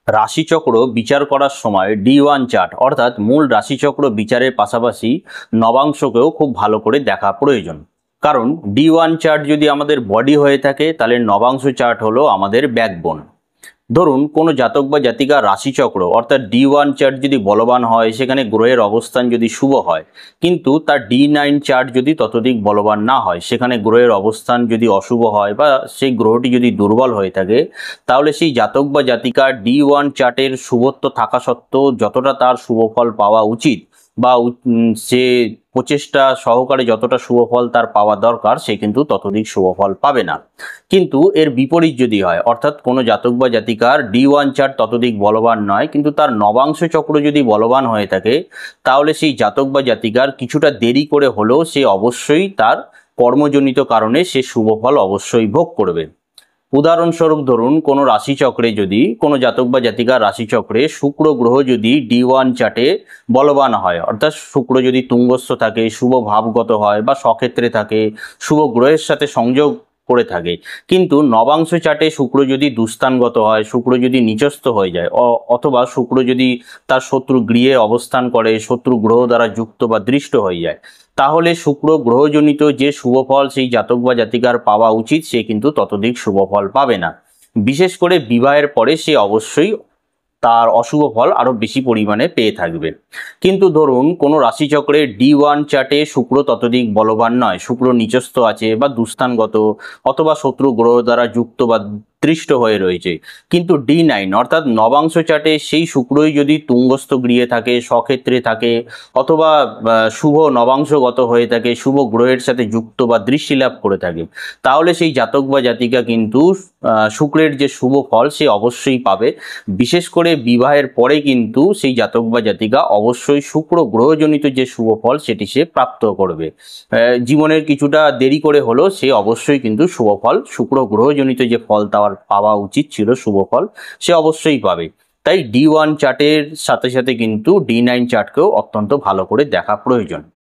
রাশিচক্র বিচার করার সময় D1 চার্ট অর্থাৎ মূল রাশিচক্র বিচারের পাশাপাশি নবাংশকেও খুব ভালো করে দেখা প্রয়োজন। কারণ D1 চার্ট যদি আমাদের বডি হয়ে থাকে তাহলে নবাংশ চার্ট হলো আমাদের ব্যাকবোন। ধরুন কোনো জাতক বা জাতিকার রাশিচক্র অর্থাৎ D1 চার্ট যদি বলবান হয়, সেখানে গ্রহের অবস্থান যদি শুভ হয়, কিন্তু তার D9 চার্ট যদি ততোধিক বলবান না হয়, সেখানে গ্রহের অবস্থান যদি অশুভ হয় বা সেই গ্রহটি যদি দুর্বল হয়ে থাকে, তাহলে সেই জাতক বা জাতিকার D1 চার্টের শুভত্ব থাকা সত্ত্বেও যতটা তার শুভফল পাওয়া উচিত বা সে প্রচেষ্টা সহকারে যতটা শুভফল তার পাওয়া দরকার, সে কিন্তু ততোধিক শুভফল পাবে না। কিন্তু এর বিপরীত যদি হয়, অর্থাৎ কোনো জাতক বা জাতিকার D1 চার্ট ততোধিক বলবান নয়, কিন্তু তার নবাংশ চক্র যদি বলবান হয়ে থাকে, তাহলে সেই জাতক বা জাতিকার কিছুটা দেরি করে হলেও সে অবশ্যই তার কর্মজনিত কারণে সে শুভফল অবশ্যই ভোগ করবে। উদাহরণস্বরূপ ধরুন কোনো রাশিচক্রে যদি কোনো জাতক বা জাতিকার রাশিচক্রে শুক্র গ্রহ যদি D1 চার্টে বলবান হয়, অর্থাৎ শুক্র যদি তুঙ্গস্থ থাকে, শুভ ভাবগত হয় বা স্বক্ষেত্রে থাকে, শুভ গ্রহের সাথে সংযোগ করে থাকে, কিন্তু নবাংশ চার্টে শুক্র যদি দুস্থানগত হয়, শুক্র যদি নিচস্থ হয়ে যায়, অথবা শুক্র যদি তার শত্রু গৃহে অবস্থান করে, শত্রু গ্রহ দ্বারা যুক্ত বা দৃষ্ট হয়ে যায়, তাহলে শুক্র গ্রহজনিত যে শুভফল সেই জাতক বা জাতিকার পাওয়া উচিত, সে কিন্তু ততোধিক শুভফল পাবে না। বিশেষ করে বিবাহের পরে সে অবশ্যই তার অশুভ ফল আরো বেশি পরিমাণে পেয়ে থাকবে। কিন্তু ধরুন কোনো রাশিচক্রে D1 চার্টে শুক্র ততোধিক বলবান নয়, শুক্র নিচস্থ আছে বা দুস্থানগত অথবা শত্রু গ্রহ দ্বারা যুক্ত বা দৃষ্ট হয়ে রয়েছে, কিন্তু D9 অর্থাৎ নবাংশ চার্টে সেই শুক্রই যদি তুঙ্গস্থ গৃহে থাকে, স্বক্ষেত্রে থাকে, অথবা শুভ নবাংশগত হয়ে থাকে, শুভ গ্রহের সাথে যুক্ত বা দৃষ্টি লাভ করে থাকে, তাহলে সেই জাতক বা জাতিকা কিন্তু শুক্রের যে শুভ ফল সে অবশ্যই পাবে। বিশেষ করে বিবাহের পরে কিন্তু সেই জাতক বা জাতিকা অবশ্যই শুক্র গ্রহজনিত যে শুভ ফল সেটি সে প্রাপ্ত করবে। জীবনের কিছুটা দেরি করে হলেও সে অবশ্যই কিন্তু শুভ ফল, শুক্র গ্রহজনিত যে ফল তার পাওয়া উচিত ছিল শুভ ফল, সে অবশ্যই পাবে। তাই D1 চার্টের সাথে সাথে কিন্তু D9 চার্টকেও অত্যন্ত ভালো করে দেখা প্রয়োজন।